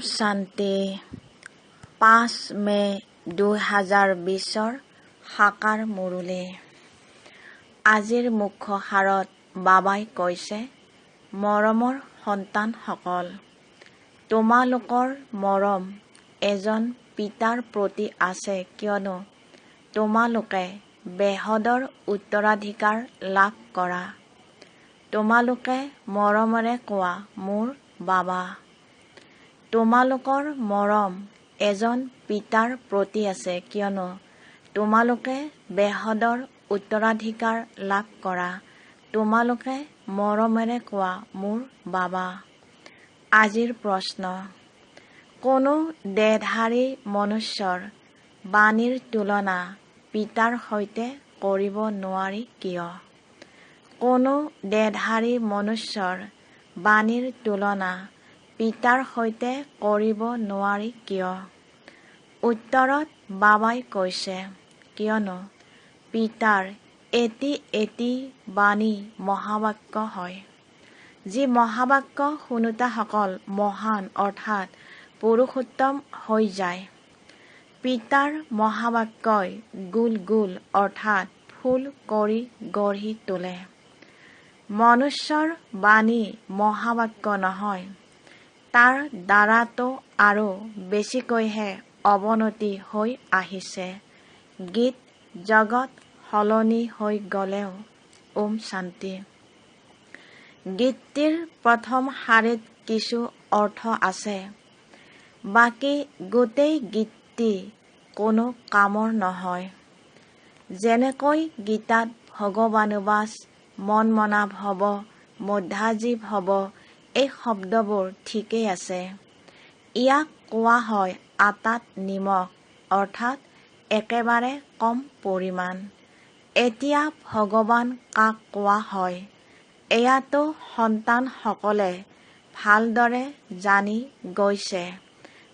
শান্তি 5 মে 2020 সাকাৰ মুৰলী। আজিৰ মুখ্য সাৰত বাবাই কৈছে, মৰমৰ সন্তানসকল, তোমালোকৰ মৰম এজন পিতাৰ প্ৰতি আছে কিয়নো তোমালোকে বেহদৰ উত্তৰাধিকাৰ লাভ কৰা। তোমালোকে মৰমেৰে কোৱা, মোৰ বাবা। তোমালোকৰ মৰম এজন পিতাৰ প্ৰতি আছে কিয়নো তোমালোকে বেহদৰ উত্তৰাধিকাৰ লাভ কৰা। তোমালোকে মৰমেৰে কোৱা, মোৰ বাবা। আজিৰ প্ৰশ্ন, কোনো দেহধাৰী মনুষ্যৰ বাণীৰ তুলনা পিতাৰ সৈতে কৰিব নোৱাৰি কিয়? কোনো দেহধাৰী মনুষ্যৰ বাণীৰ তুলনা পিতাৰ সৈতে কৰিব নোৱাৰি কিয়? উত্তৰত বাবাই কৈছে, কিয়নো পিতাৰ এটি এটি বাণী মহাবাক্য হয়, যি মহাবাক্য শুনোতাসকল মহান অৰ্থাৎ পুৰুষোত্তম হৈ যায়। পিতাৰ মহাবাক্যই গোল গোল অৰ্থাৎ ফুল কৰি গঢ়ি তোলে। মনুষ্যৰ বাণী মহাবাক্য নহয়, তাৰ দ্বাৰাতো আৰু বেছিকৈহে অৱনতি হৈ আহিছে। গীত জগত সলনি হৈ গলেও শান্তি। গীতটিৰ প্ৰথম শাৰীত কিছু অৰ্থ আছে, বাকী গোটেই গীতটি কোনো কামৰ নহয়। যেনেকৈ গীতাত ভগৱানুবাচ, মন মনা ভৱ, মধ্যাজীৱ ভৱ এই শব্দবোৰ ঠিকেই আছে। ইয়াক কোৱা হয় আটাত নিমখ, অৰ্থাৎ একেবাৰে কম পৰিমাণ। এতিয়া ভগৱান কাক কোৱা হয়, এয়াতো সন্তানসকলে ভালদৰে জানি গৈছে।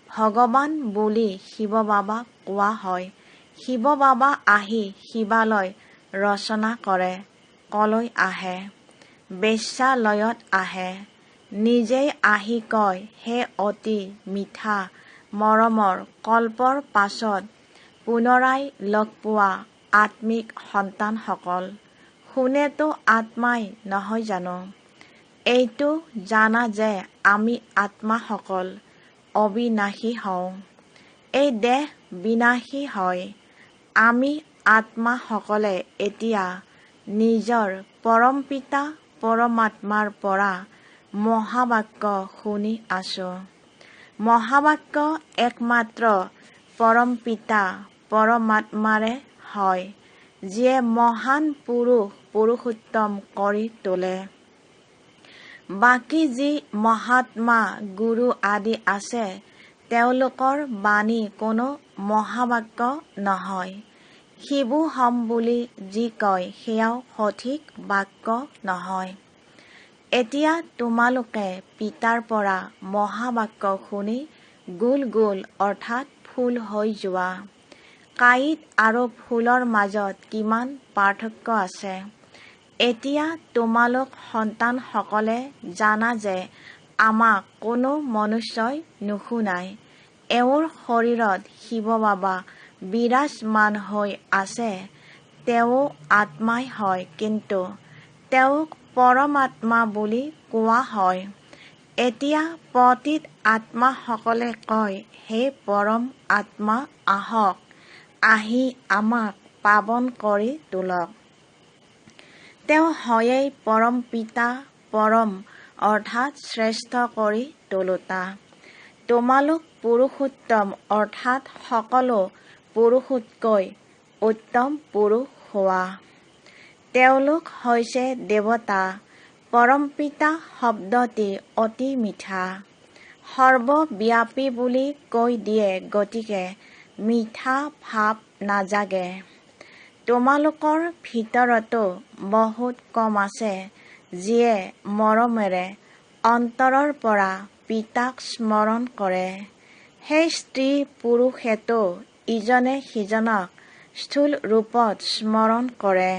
ভগৱান বুলি শিৱ বাবাক কোৱা হয়। শিৱ বাবা আহি শিৱালয় ৰচনা কৰে। কলৈ আহে? বেশ্যালয়ত আহে। নিজেই আহি কয়, হে অতি মিঠা মৰমৰ কল্পৰ পাছত পুনৰাই লগ পোৱা আত্মিক সন্তানসকল, শুনেতো আত্মাই নহয় জানো? এইটো জানা যে আমি আত্মাসকল অবিনাশী হওঁ। এই দেহ বিনাশী হয়। আমি আত্মাসকলে এতিয়া নিজৰ পৰমপিতা পৰমাত্মাৰ পৰা মহাবাক্য শুনি আছো। মহাবাক্য একমাত্ৰ পৰমপিতা পৰমাত্মাৰে হয়, যিয়ে মহান পুৰুষ পুৰুষোত্তম কৰি তোলে। বাকী যি মহাত্মা গুৰু আদি আছে, তেওঁলোকৰ বাণী কোনো মহাবাক্য নহয়। শিবু হম বুলি যি কয়, সেয়াও সঠিক বাক্য নহয়। এতিয়া তোমালোকে পিতাৰ পৰা মহাবাক্য শুনি গোল গোল অৰ্থাৎ ফুল হৈ যোৱা। কাঁইট আৰু ফুলৰ মাজত কিমান পাৰ্থক্য আছে? এতিয়া তোমালোক সন্তানসকলে জানা যে আমাক কোনো মনুষ্যই নুশুনায়। এওঁৰ শৰীৰত শিৱ বাবা বিৰাজমান হৈ আছে। তেওঁ আত্মাই হয়, কিন্তু তেওঁক পৰমাত্মা বুলি কোৱা হয়। এতিয়া পতিত আত্মাসকলে কয়, হে পৰম আত্মা আহক, আহি আমাক পাৱন কৰি তোলক। তেওঁ হয়েই পৰম পিতা, পৰম অৰ্থাৎ শ্ৰেষ্ঠ কৰি তোলোতা। তোমালোক পুৰুষোত্তম অৰ্থাৎ সকলো পুৰুষতকৈ উত্তম পুৰুষ হোৱা। তেওঁলোক হৈছে দেৱতা। পৰমপিতা শব্দটি অতি মিঠা, সৰ্বব্যাপী বুলি কৈ দিয়ে, গতিকে মিঠা ভাৱ নাজাগে। তোমালোকৰ ভিতৰতো বহুত কম আছে, যিয়ে মৰমেৰে অন্তৰৰ পৰা পিতাক স্মৰণ কৰে। সেই স্ত্ৰী পুৰুষেতো ইজনে সিজনক স্থূল ৰূপত স্মৰণ কৰে।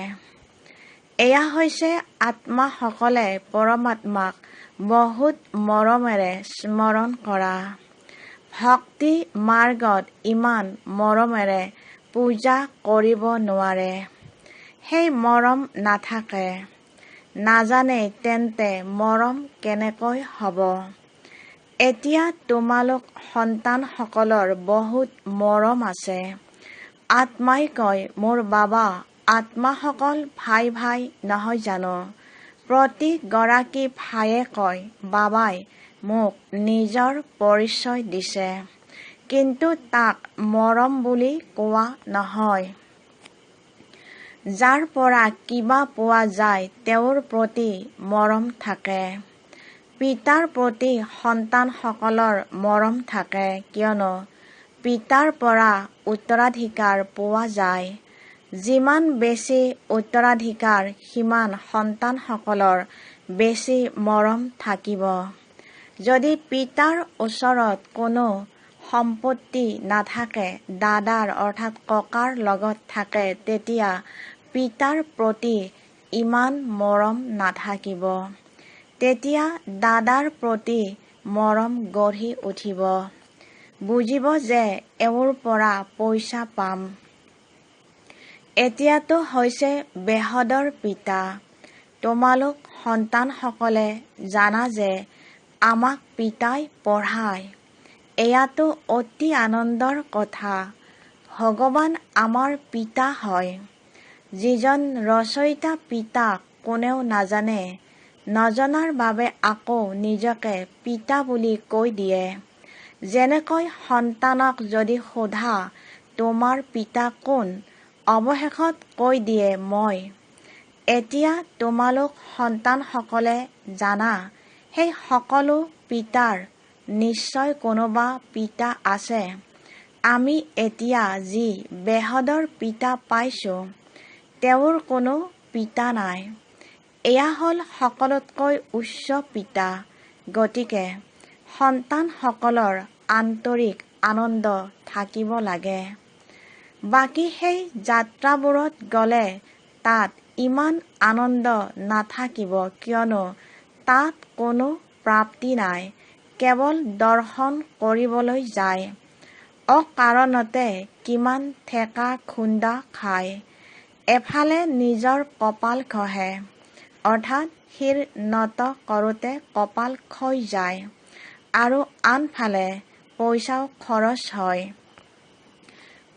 এয়া হৈছে আত্মাসকলে পৰমাত্মাক বহুত মৰমেৰে স্মৰণ কৰা। ভক্তি মাৰ্গত ইমান মৰমেৰে পূজা কৰিব নোৱাৰে। সেই মৰম নাথাকে, নাজানে তেন্তে মৰম কেনেকৈ হ'ব? এতিয়া তোমালোক সন্তানসকলৰ বহুত মৰম আছে। আত্মাই কয়, মোৰ বাবা, আত্মাসকল ভাই ভাই নহয় জানো? প্ৰতিগৰাকী ভায়ে কয়, বাবাই মোক নিজৰ পৰিচয় দিছে, কিন্তু তাক মৰম বুলি কোৱা নহয়। যাৰ পৰা কিবা পোৱা যায় তেওঁৰ প্ৰতি মৰম থাকে। পিতাৰ প্ৰতি সন্তানসকলৰ মৰম থাকে, কিয়নো পিতাৰ পৰা উত্তৰাধিকাৰ পোৱা যায়। যিমান বেছি উত্তৰাধিকাৰ সিমান সন্তানসকলৰ বেছি মৰম থাকিব। যদি পিতাৰ ওচৰত কোনো সম্পত্তি নাথাকে, দাদাৰ অৰ্থাৎ ককাৰ লগত থাকে, তেতিয়া পিতাৰ প্ৰতি ইমান মৰম নাথাকিব। তেতিয়া দাদাৰ প্ৰতি মৰম গঢ়ি উঠিব। বুজিব যে এওঁৰ পৰা পইচা পাম। এতিয়াতো হৈছে বেহদৰ পিতা। তোমালোক সন্তানসকলে জানা যে আমাক পিতাই পঢ়ায়। এয়াতো অতি আনন্দৰ কথা। ভগৱান আমাৰ পিতা হয়। যিজন ৰচয়িতা পিতাক কোনেও নাজানে, নজনাৰ বাবে আকৌ নিজকে পিতা বুলি কৈ দিয়ে। যেনেকৈ সন্তানক যদি সোধা, তোমাৰ পিতা কোন? অৱশেষত কৈ দিয়ে, মই। এতিয়া তোমালোক সন্তানসকলে জানা, সেই সকলো পিতাৰ নিশ্চয় কোনোবা পিতা আছে। আমি এতিয়া যি বেহদৰ পিতা পাইছো, তেওঁৰ কোনো পিতা নাই। এয়া হ'ল সকলোতকৈ উচ্চ পিতা। গতিকে সন্তানসকলৰ আন্তৰিক আনন্দ থাকিব লাগে। বাকী সেই যাত্ৰাবোৰত গ'লে তাত ইমান আনন্দ নাথাকিব, কিয়নো তাত কোনো প্ৰাপ্তি নাই, কেৱল দৰ্শন কৰিবলৈ যায়। অকাৰণতে কিমান ঠেকা খুন্দা খায়। এফালে নিজৰ কপাল ঘঁহে, অৰ্থাৎ শিৰ নত কৰোঁতে কপাল ক্ষয় যায়, আৰু আনফালে পইচাও খৰচ হয়।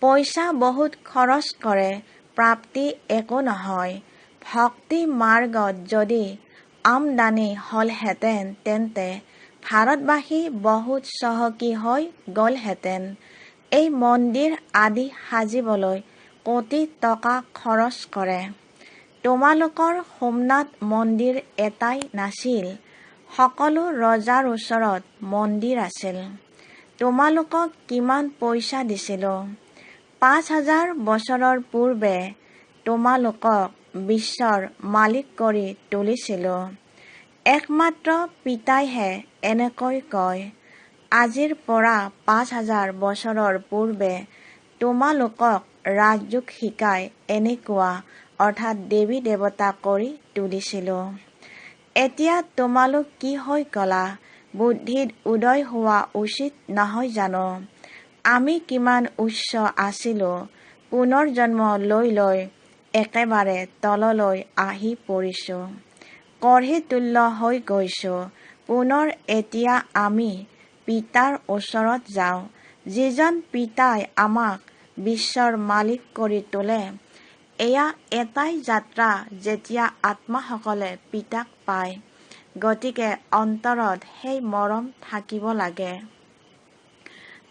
পইচা বহুত খৰচ কৰে, প্ৰাপ্তি একো নহয়। ভক্তি মাৰ্গত যদি আমদানি হ'লহেঁতেন, তেন্তে ভাৰতবাসী বহুত চহকী হৈ গ'লহেঁতেন। এই মন্দিৰ আদি সাজিবলৈ কোটি টকা খৰচ কৰে। তোমালোকৰ সোমনাথ মন্দিৰ এটাই নাছিল, সকলো ৰজাৰ ওচৰত মন্দিৰ আছিল। তোমালোকক কিমান পইচা দিছিলো। ৫,০০০ বছৰৰ পূৰ্বে তোমালোকক বিশ্বৰ মালিক কৰি তুলিছিলো। একমাত্ৰ পিতাইহে এনেকৈ কয়। আজিৰ পৰা ৫,০০০ বছৰৰ পূৰ্বে তোমালোকক ৰাজযোগ শিকাই এনেকুৱা, অৰ্থাৎ দেৱী দেৱতা কৰি তুলিছিলো। এতিয়া তোমালোক কি হৈ গলা? বুদ্ধিত উদয় হোৱা উচিত নহয় জানো? আমি কিমান উচ্চ আছিলো, পুনৰ্জন্ম লৈ লৈ একেবাৰে তললৈ আহি পৰিছো, কঢ়িতুল্য হৈ গৈছো। পুনৰ এতিয়া আমি পিতাৰ ওচৰত যাওঁ। যিজন পিতাই আমাক বিশ্বৰ মালিক কৰি তোলে। এয়া এটাই যাত্ৰা, যেতিয়া আত্মাসকলে পিতাক পায়। গতিকে অন্তৰত সেই মৰম থাকিব লাগে।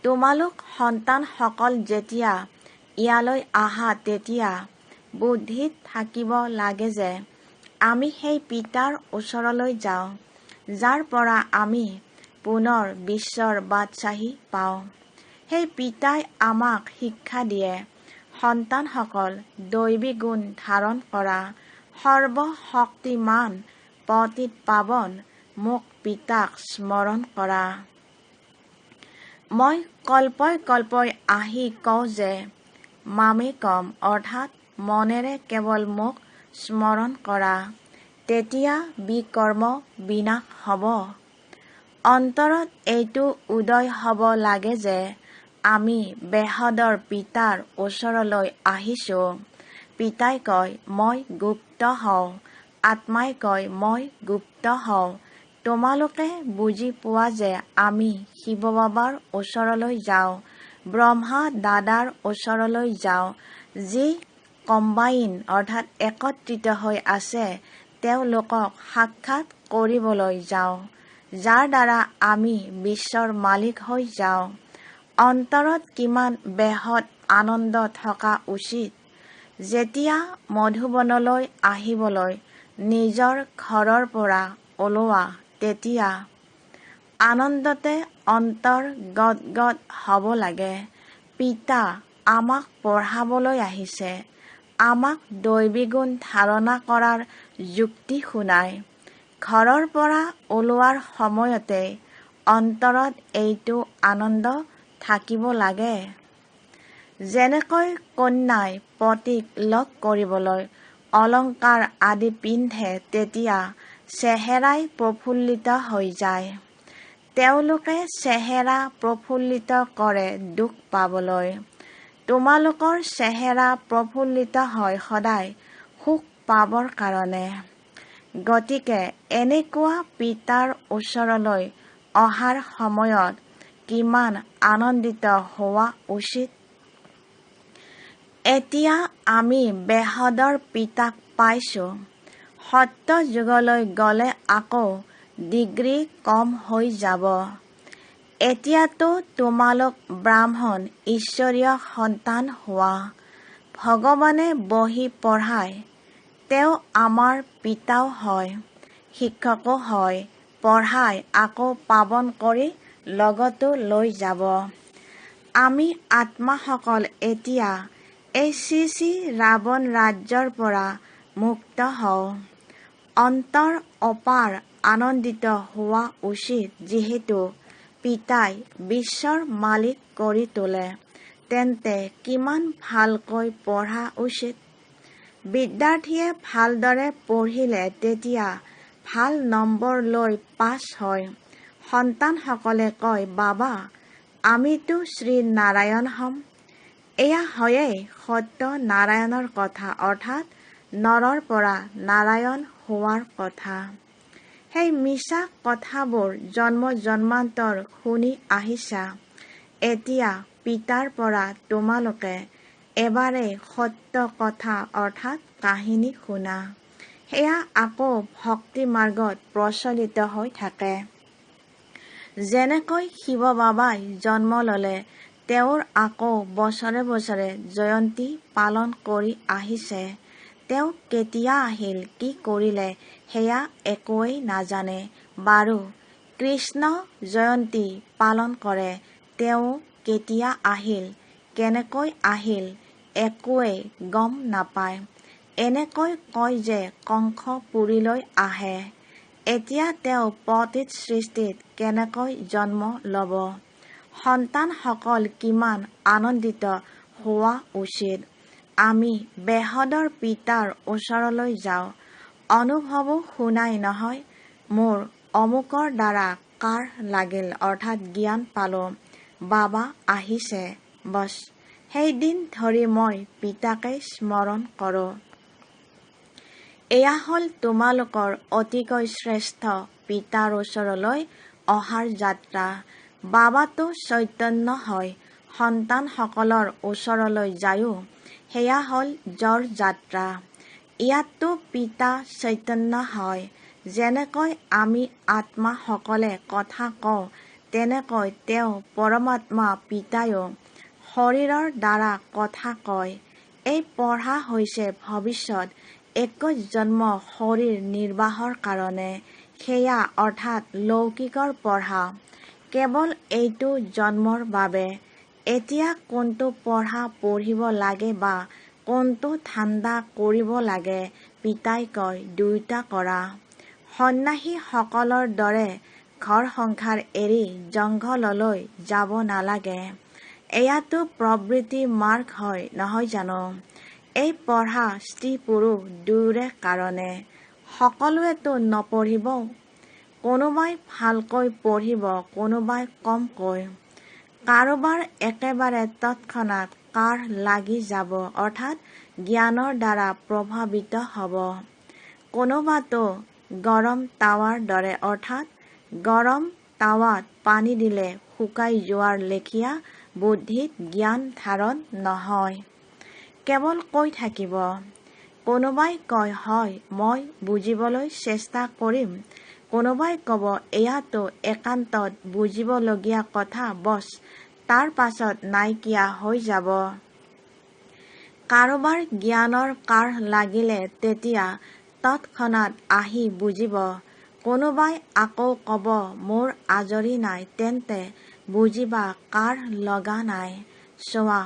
তোমালোক সন্তানসকল যেতিয়া ইয়ালৈ আহা, তেতিয়া বুদ্ধিত থাকিব লাগে যে আমি সেই পিতাৰ ওচৰলৈ যাওঁ, যাৰ পৰা আমি পুনৰ বিশ্বৰ বাদশ্বাহী পাওঁ। সেই পিতাই আমাক শিক্ষা দিয়ে। সন্তানসকল, দৈবী গুণ ধাৰণ কৰা, সৰ্বশক্তিমান পতিত পাৱন মোক পিতাক স্মৰণ কৰা। মই কল্পই কল্পই আহি কওঁ যে মামে কম, অৰ্থাৎ মনেৰে কেৱল মোক স্মৰণ কৰা, তেতিয়া বিকৰ্ম বিনাশ হ'ব। অন্তৰত এইটো উদয় হ'ব লাগে যে আমি বেহদৰ পিতাৰ ওচৰলৈ আহিছোঁ। পিতাই কয়, মই গুপ্ত হওঁ। আত্মাই কয়, মই গুপ্ত হওঁ। তোমালোকে বুজি পোৱা যে আমি শিৱ বাবাৰ ওচৰলৈ যাওঁ, ব্ৰহ্মা দাদাৰ ওচৰলৈ যাওঁ, যি কম্বাইন অৰ্থাৎ একত্ৰিত হৈ আছে, তেওঁলোকক সাক্ষাৎ কৰিবলৈ যাওঁ, যাৰ দ্বাৰা আমি বিশ্বৰ মালিক হৈ যাওঁ। অন্তৰত কিমান বেহদ আনন্দ থকা উচিত। যেতিয়া মধুবনলৈ আহিবলৈ নিজৰ ঘৰৰ পৰা ওলোৱা, তেতিয়া আনন্দতে অন্তৰ গদগদ হ'ব লাগে। পিতা আমাক পঢ়াবলৈ আহিছে, আমাক দৈবী গুণ ধাৰণা কৰাৰ যুক্তি শুনায়। ঘৰৰ পৰা ওলোৱাৰ সময়তে অন্তৰত এইটো আনন্দ থাকিব লাগে। যেনেকৈ কন্যাই পতিক লগ কৰিবলৈ অলংকাৰ আদি পিন্ধে, তেতিয়া চেহেৰাই প্ৰফুল্লিত হৈ যায়। তেওঁলোকে চেহেৰা প্ৰফুল্লিত কৰে দুখ পাবলৈ। তোমালোকৰ চেহেৰা প্ৰফুল্লিত হয় সদায় সুখ পাবৰ কাৰণে। গতিকে এনেকুৱা পিতাৰ ওচৰলৈ অহাৰ সময়ত কিমান আনন্দিত হোৱা উচিত। এতিয়া আমি বেহদৰ পিতাক পাইছোঁ। সত্য যুগলৈ গ'লে আকৌ ডিগ্ৰী কম হৈ যাব। এতিয়াতো তোমালোক ব্ৰাহ্মণ ঈশ্বৰীয় সন্তান হোৱা। ভগৱানে বহি পঢ়ায়। তেওঁ আমাৰ পিতাও হয়, শিক্ষকো হয়, পঢ়াই আকৌ পাৱন কৰি লগতো লৈ যাব। আমি আত্মাসকল এতিয়া এই শ্ৰী শ্ৰী ৰাৱণ ৰাজ্যৰ পৰা মুক্ত হওঁ। অন্তৰ অপাৰ আনন্দিত হোৱা উচিত। যিহেতু পিতাই বিশ্বৰ মালিক কৰি তোলে, তেন্তে কিমান ভালকৈ পঢ়া উচিত। বিদ্যাৰ্থীয়ে ভালদৰে পঢ়িলে তেতিয়া ভাল নম্বৰ লৈ পাছ হয়। সন্তানসকলে কয়, বাবা, আমিতো শ্ৰী নাৰায়ণ হ'ম। এয়া হয়েই সত্য নাৰায়ণৰ কথা, অৰ্থাৎ নৰৰ পৰা নাৰায়ণ হোৱাৰ কথা। সেই মিছা কথাবোৰ জন্ম জন্মান্তৰ শুনি আহিছা। এতিয়া পিতাৰ পৰা তোমালোকে এবাৰেই সত্য কথা অৰ্থাৎ কাহিনী শুনা। সেয়া আকৌ ভক্তি মাৰ্গত প্ৰচলিত হৈ থাকে। যেনেকৈ শিৱ বাবাই জন্ম ল'লে, তেওঁৰ আকৌ বছৰে বছৰে জয়ন্তী পালন কৰি আহিছে। তেওঁ কেতিয়া আহিল, কি কৰিলে, সেয়া একোৱেই নাজানে। বাৰু, কৃষ্ণ জয়ন্তী পালন কৰে, তেওঁ কেতিয়া আহিল, কেনেকৈ আহিল, একোৱেই গম নাপায়। এনেকৈ কয় যে কংস পুৰীলৈ আহে। এতিয়া তেওঁ পতিত সৃষ্টিত কেনেকৈ জন্ম ল'ব। সন্তানসকল কিমান আনন্দিত হোৱা উচিত। আমি বেহদৰ পিতাৰ ওচৰলৈ যাওঁ। অনুভৱো শুনাই নহয়, মোৰ অমুকৰ দ্বাৰা কাৰ লাগিল, অৰ্থাৎ জ্ঞান পালোঁ, বাবা আহিছে, বছ, সেইদিন ধৰি মই পিতাকেই স্মৰণ কৰোঁ। এয়া হ'ল তোমালোকৰ অতিকৈ শ্ৰেষ্ঠ পিতাৰ ওচৰলৈ অহাৰ যাত্ৰা। বাবাতো চৈতন্য হয়, সন্তানসকলৰ ওচৰলৈ যায়ো। সেয়া হ'ল জড় যাত্ৰা। ইয়াততো পিতা চৈতন্য হয়। যেনেকৈ আমি আত্মাসকলে কথা কওঁ, তেনেকৈ তেওঁ পৰমাত্মা পিতায়ো শৰীৰৰ দ্বাৰা কথা কয়। এই পঢ়া হৈছে ভৱিষ্যত 21 জন্ম শৰীৰ নিৰ্বাহৰ কাৰণে। সেয়া অৰ্থাৎ লৌকিকৰ পঢ়া, কেৱল এইটো জন্মৰ বাবে। এতিয়া কোনটো পঢ়া পঢ়িব লাগে বা কোনটো ধান্দা কৰিব লাগে, পিতাই কয়, দুয়োটা কৰা। সন্ন্যাসীসকলৰ দৰে ঘৰ সংসাৰ এৰি জংঘললৈ যাব নালাগে। এয়াতো প্ৰবৃত্তি মাৰ্গ হয়, নহয় জানো? এই পঢ়া স্ত্ৰী পুৰুষ দুয়োৰে কাৰণে। সকলোৱেতো নপঢ়িব। কোনোবাই ভালকৈ পঢ়িব, কোনোবাই কমকৈ। কাৰোবাৰ একেবাৰে তৎক্ষণাৎ কাঢ় লাগি যাব, অৰ্থাৎ জ্ঞানৰ দ্বাৰা প্ৰভাৱিত হ'ব। কোনোবাতো গৰম টাৱাৰ দৰে, অৰ্থাৎ গৰম টাৱাত পানী দিলে শুকাই যোৱাৰ লেখীয়া বুদ্ধিত জ্ঞান ধাৰণ নহয়, কেৱল কৈ থাকিব। কোনোবাই কয়, হয়, মই বুজিবলৈ চেষ্টা কৰিম। কোনোবাই ক'ব, এয়াতো একান্তত বুজিবলগীয়া কথা, বছ, তাৰ পাছত নাইকিয়া হৈ যাব। কাৰোবাৰ জ্ঞানৰ কাঢ় লাগিলে তেতিয়া তৎক্ষণাৎ আহি বুজিব। কোনোবাই আকৌ ক'ব, মোৰ আজৰি নাই, তেন্তে বুজিবা কাঢ় লগা নাই। চোৱা,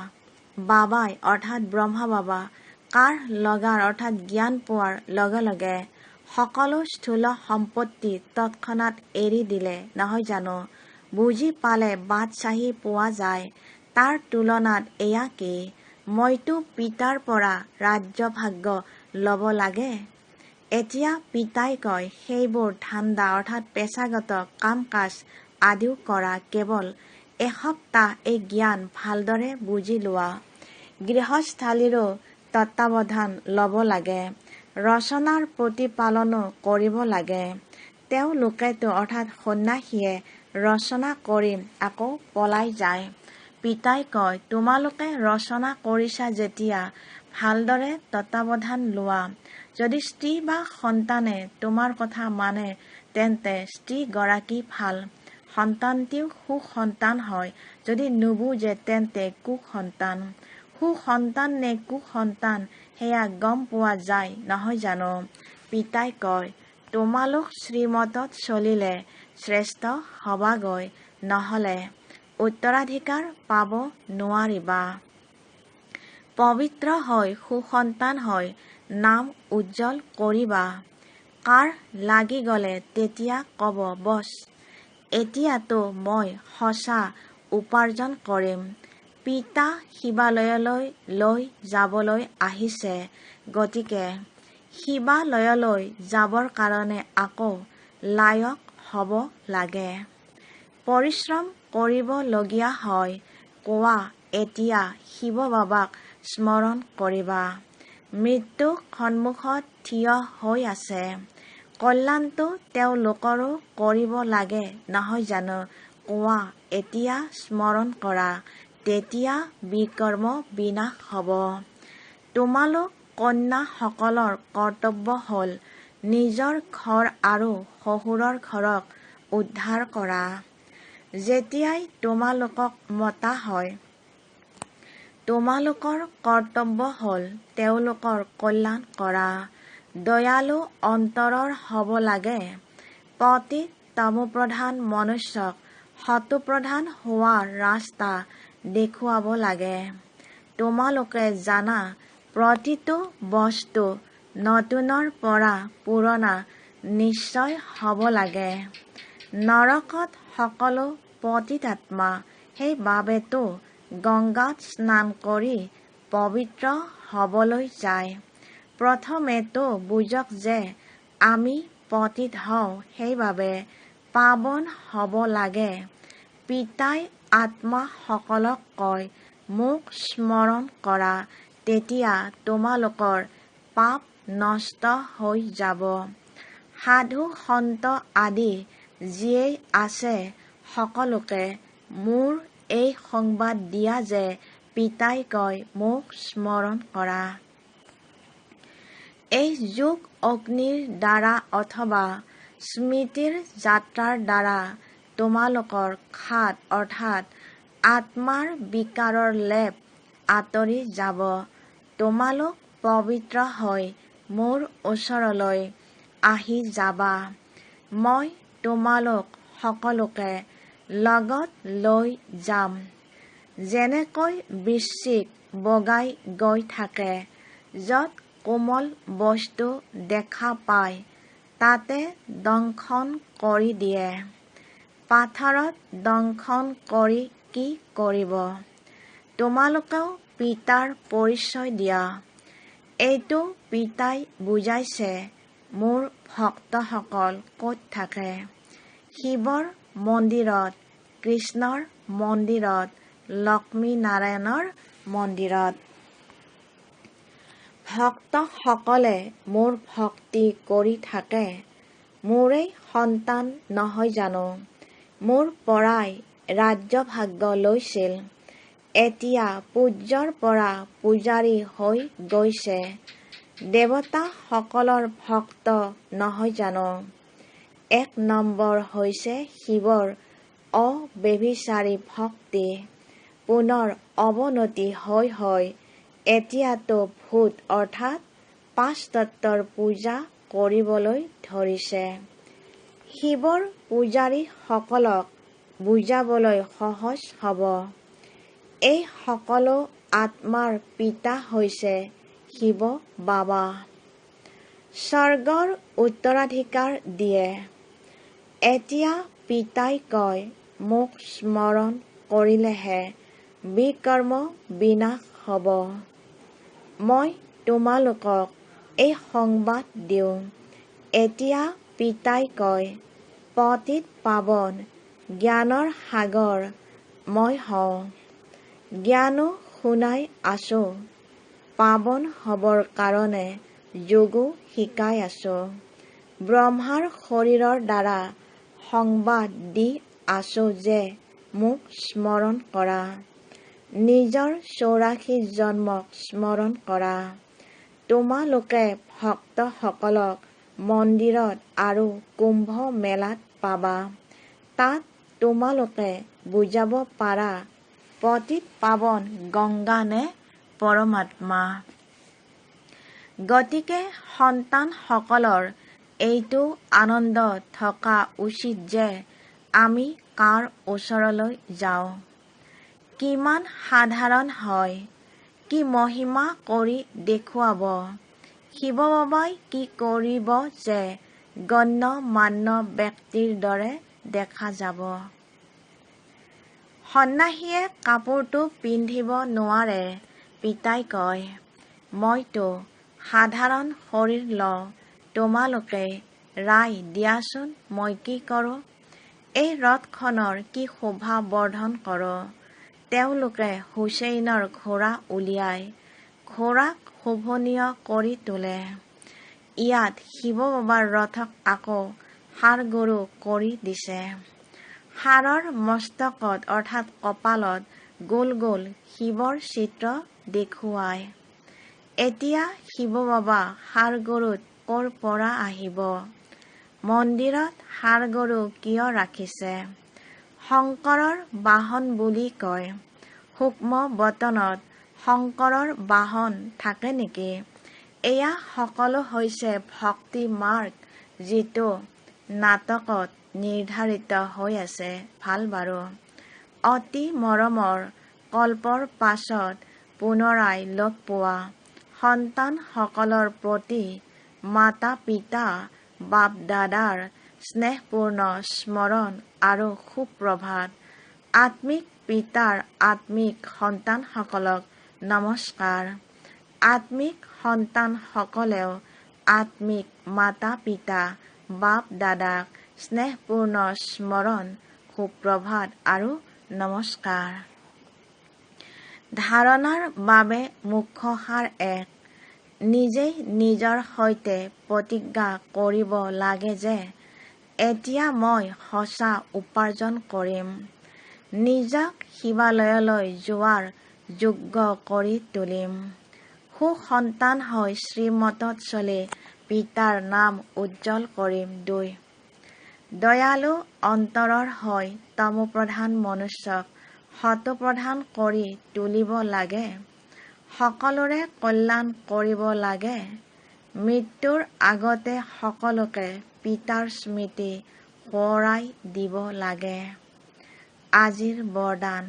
বাবাই অৰ্থাৎ ব্ৰহ্মা বাবা কাঢ় লগাৰ অৰ্থাৎ জ্ঞান পোৱাৰ লগে লগে সকলো স্থূল সম্পত্তি তৎক্ষণাৎ এৰি দিলে, নহয় জানো? বুজি পালে বাদশ্বাহী পোৱা যায়। তাৰ তুলনাত এয়া কি? মইতো পিতাৰ পৰা ৰাজ্যভাগ্য ল'ব লাগে। এতিয়া পিতাই কয়, সেইবোৰ ধান্দা অৰ্থাৎ পেছাগত কাম-কাজ আদিও কৰা, কেৱল এসপ্তাহ এই জ্ঞান ভালদৰে বুজি লোৱা। গৃহস্থালীৰো তত্বাৱধান ল'ব লাগে, ৰচনাৰ প্ৰতিপালনো কৰিব লাগে। তেওঁলোকেতো অৰ্থাৎ সন্ন্যাসীয়ে ৰচনা কৰি আকৌ পলাই যায়। পিতাই কয়, তোমালোকে ৰচনা কৰিছা যেতিয়া ভালদৰে তত্বাৱধান লোৱা। যদি স্ত্ৰী বা সন্তানে তোমাৰ কথা মানে তেন্তে স্ত্ৰীগৰাকী ভাল, সন্তানটিও সুসন্তান হয়। যদি নুবুজে তেন্তে কুসন্তান। সুসন্তান নে কুসন্তান সেয়া গম পোৱা যায়, নহয় জানো? পিতাই কয়, তোমালোক শ্ৰীমতত চলিলে শ্ৰেষ্ঠ হবাগৈ, নহ'লে উত্তৰাধিকাৰ পাব নোৱাৰিবা। পবিত্ৰ হৈ সুসন্তান হৈ নাম উজ্জ্বল কৰিবা। কাঢ় লাগি গ'লে তেতিয়া ক'ব, বছ, এতিয়াতো মই সঁচা উপাৰ্জন কৰিম। পিতা শিৱালয়লৈ লৈ যাবলৈ আহিছে, গতিকে শিৱালয়লৈ যাবৰ কাৰণে আকৌ লায়ক হ'ব লাগে। পৰিশ্ৰম কৰিবলগীয়া হয়। কোৱা, এতিয়া শিৱ বাবাক স্মৰণ কৰিবা। মৃত্যু সন্মুখত থিয় হৈ আছে। কল্যাণটো তেওঁলোকৰো কৰিব লাগে, নহয় জানো? কোৱা, এতিয়া স্মৰণ কৰা, তেতিয়া বিকৰ্ম বিনাশ হ'ব। তোমালোক কন্যাসকলৰ কৰ্তব্য হ'ল নিজৰ ঘৰ আৰু শহুৰৰ ঘৰক উদ্ধাৰ কৰা। যেতিয়াই তোমালোকক মতা হয়, তোমালোকৰ কৰ্তব্য হ'ল তেওঁলোকৰ কল্যাণ কৰা। দয়ালু অন্তৰৰ হ'ব লাগে। পতিত তমোপ্ৰধান মনুষ্যক সতোপ্ৰধান হোৱাৰ ৰাস্তা দেখুৱাব লাগে। তোমালোকে জানা, প্ৰতিটো বস্তু নতুনৰ পৰা পুৰণা নিশ্চয় হ'ব লাগে। নৰকত সকলো পতিতাত্মা, সেইবাবেতো গংগাত স্নান কৰি পবিত্ৰ হ'বলৈ যায়। প্ৰথমেতো বুজক যে আমি পতিত হওঁ, সেইবাবে পাৱন হ'ব লাগে। পিতাই আত্মাসকলক কয়, মোক স্মৰণ কৰা, তেতিয়া তোমালোকৰ পাপ নষ্ট হৈ যাব। সাধু সন্ত আদি যিয়েই আছে সকলোকে মোৰ এই সংবাদ দিয়া যে পিতাই কয়, মোক স্মৰণ কৰা। এই যোগ অগ্নিৰ দ্বাৰা অথবা স্মৃতিৰ যাত্ৰাৰ দ্বাৰা তোমালোকৰ খাদ অৰ্থাৎ আত্মাৰ বিকাৰৰ লেপ আঁতৰি যাব। তোমালোক পবিত্ৰ হৈ মোৰ ওচৰলৈ আহি যাবা। মই তোমালোক সকলোকে লগত লৈ যাম। যেনেকৈ বৃশ্চিক বগাই গৈ থাকে, য'ত কোমল বস্তু দেখা পায় তাতে দংশন কৰি দিয়ে। পাথৰত দংশন কৰি কি কৰিব? তোমালোকেও পিতাৰ পৰিচয় দিয়া। এইটো পিতাই বুজাইছে। মোৰ ভক্তসকল ক'ত থাকে? শিৱৰ মন্দিৰত, কৃষ্ণৰ মন্দিৰত, লক্ষ্মী নাৰায়ণৰ মন্দিৰত। ভক্তসকলে মোৰ ভক্তি কৰি থাকে, মোৰেই সন্তান নহয় জানো? মোৰ পৰাই ৰাজ্যভাগ্য লৈছিল, এতিয়া পূজ্যৰ পৰা পূজাৰী হৈ গৈছে। দেৱতাসকলৰ ভক্ত নহয় জানো? 1 নম্বৰ হৈছে শিৱৰ অব্যভিচাৰী ভক্তি। পুনৰ অৱনতি হৈ এতিয়াতো ভূত অৰ্থাৎ 5 তত্ত্বৰ পূজা কৰিবলৈ ধৰিছে। শিৱৰ পূজাৰীসকলক বুজাবলৈ সহজ হ'ব। এই সকলো আত্মাৰ পিতা হৈছে শিৱ বাবা। স্বৰ্গৰ উত্তৰাধিকাৰ দিয়ে। এতিয়া পিতাই কয়, মোক স্মৰণ কৰিলেহে বিকৰ্ম বিনাশ হ'ব। মই তোমালোকক এই সংবাদ দিওঁ। এতিয়া পিতাই কয়, পতিত পাৱন জ্ঞানৰ সাগৰ মই হওঁ। জ্ঞানো শুনাই আছো, পাৱন হ'বৰ কাৰণে যোগো শিকাই আছো। ব্ৰহ্মাৰ শৰীৰৰ দ্বাৰা সংবাদ দি আছো যে মোক স্মৰণ কৰা। নিজৰ 84 জন্মক স্মৰণ কৰা। তোমালোকে ভক্তসকলক মন্দিৰত আৰু কুম্ভ মেলাত পাবা। তাত তোমালোকে বুজাব পাৰা পতিত পাৱন গংগা নে পৰমাত্মা। গতিকে সন্তানসকলৰ এইটো আনন্দ থকা উচিত যে আমি কাৰ ওচৰলৈ যাওঁ। কিমান সাধাৰণ হয়, কি মহিমা কৰি দেখুৱাব। শিৱ বাবাই কি কৰিব যে গণ্য মান্য ব্যক্তিৰ দৰে দেখা যাব। সন্ন্যাসীয়ে কাপোৰটো পিন্ধিব নোৱাৰে। পিতাই কয়, মইতো সাধাৰণ শৰীৰ লওঁ, তোমালোকে ৰায় দিয়াচোন মই কি কৰোঁ। এই ৰথখনৰ কি শোভা বৰ্ধন কৰোঁ। তেওঁলোকে হুছেইনৰ ঘোঁৰা উলিয়াই ঘোঁৰাক শোভনীয় কৰি তোলে। ইয়াত শিৱ বাবাৰ ৰথক আকৌ ষাঁড় গৰু কৰি দিছে। ষাঁড়ৰ মস্তকত অৰ্থাৎ কপালত গোল গোল শিৱৰ চিত্ৰ দেখুৱায়। এতিয়া শিৱ বাবা ষাঁড় গৰুত ক'ৰ পৰা আহিব? মন্দিৰত ষাঁড় গৰু কিয় ৰাখিছে? শংকৰৰ বাহন বুলি কয়। সূক্ষ্ম বতনত শংকৰৰ বাহন থাকে নেকি? এয়া সকলো হৈছে ভক্তি মাৰ্গ, যিটো নাটকত নিৰ্ধাৰিত হৈ আছে। ভাল বাৰু। অতি মৰমৰ কল্পৰ পাছত পুনৰাই লগ পোৱা সন্তানসকলৰ প্ৰতি মাতা পিতা বাপ দাদাৰ স্নেহপূৰ্ণ স্মৰণ আৰু সুপ্ৰভাত। আত্মিক পিতাৰ আত্মিক সন্তানসকলক নমস্কাৰ। আত্মিক সন্তানসকলেও আত্মিক মাতা পিতা বাপ দাদাক স্নেহপূৰ্ণ স্মৰণ, সুপ্ৰভাত আৰু নমস্কাৰ। ধাৰণাৰ বাবে মুখ্য সাৰ 1। নিজেই নিজৰ সৈতে প্ৰতিজ্ঞা কৰিব লাগে যে এতিয়া মই সঁচা উপাৰ্জন কৰিম। নিজক শিৱালয়লৈ যোৱাৰ যোগ্য কৰি তুলিম। সুসন্তান হৈ শ্ৰীমতত চলি পিতাৰ নাম উজ্জ্বল কৰিম। 2। দয়ালু অন্তৰৰ হৈ তমোপ্ৰধান মনুষ্যক সতোপ্ৰধান কৰি তুলিব লাগে। সকলোৰে কল্যাণ কৰিব লাগে। মৃত্যুৰ আগতে সকলোকে পিতাৰ স্মৃতি সোঁৱৰাই দিব লাগে। আজিৰ বৰদান।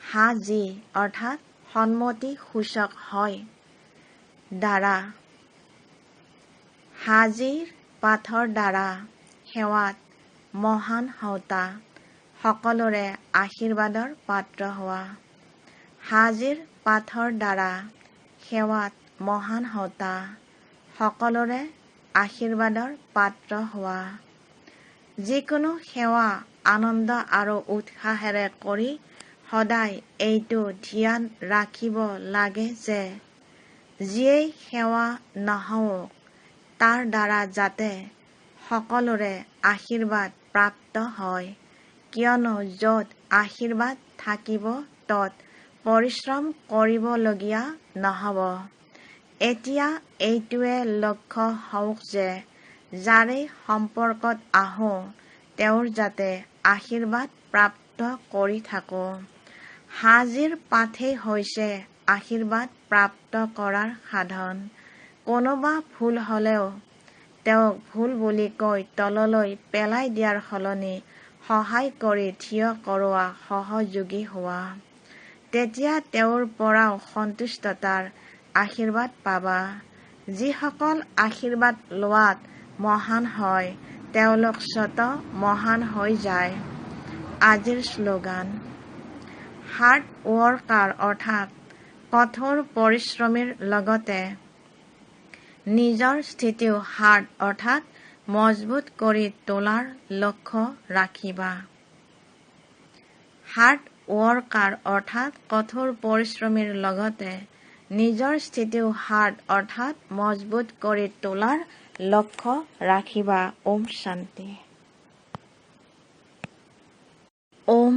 হাজী অৰ্থাৎ সন্মতি সূচক হয় দ্বাৰা। হাজীৰ পাঠৰ দ্বাৰা সেৱাত মহান হওঁতা, সকলোৰে আশীৰ্বাদৰ পাত্ৰ হোৱা। হাজীৰ পাঠৰ দ্বাৰা সেৱাত মহান হওঁতা, সকলোৰে আশীৰ্বাদৰ পাত্ৰ হোৱা। যিকোনো সেৱা আনন্দ আৰু উৎসাহেৰে কৰি সদায় এইটো ধ্যান ৰাখিব লাগে যে যিয়েই সেৱা নহওক তাৰ দ্বাৰা যাতে সকলোৰে আশীৰ্বাদ প্ৰাপ্ত হয়, কিয়নো য'ত আশীৰ্বাদ থাকিব তত পৰিশ্ৰম কৰিবলগীয়া নহ'ব। এতিয়া এইটোৱে লক্ষ্য হওক যে যাৰে সম্পৰ্কত আহোঁ তেওঁৰ যাতে আশীৰ্বাদ প্ৰাপ্ত কৰি থাকোঁ। হাজিৰ পাঠেই হৈছে আশীৰ্বাদ প্ৰাপ্ত কৰাৰ সাধন। কোনোবা ভুল হ'লেও তেওঁক ভুল বুলি কৈ তললৈ পেলাই দিয়াৰ সলনি সহায় কৰি থিয় কৰোৱা, সহযোগী হোৱা। তেতিয়া তেওঁৰ পৰাও সন্তুষ্টতাৰ আশীৰ্বাদ পাবা। যিসকল আশীৰ্বাদ লোৱাত মহান হয় তেওঁলোক স্বতঃ মহান হৈ যায়। আজিৰ শ্লোগান: হাৰ্ড ৱৰ্কাৰ অৰ্থাৎ কঠোৰ পৰিশ্ৰমীৰ লগতে নিজৰ স্থিতিও হাৰ্ড অৰ্থাৎ মজবুত কৰি তোলাৰ লক্ষ্য ৰাখিবা। হাৰ্ড ৱৰ্কাৰ অৰ্থাৎ কঠোৰ পৰিশ্ৰমীৰ লগতে নিজৰ স্থিতিও হাৰ্ড অৰ্থাৎ মজবুত কৰি তোলাৰ লক্ষ্য ৰাখিবা। ওম শান্তি। ওম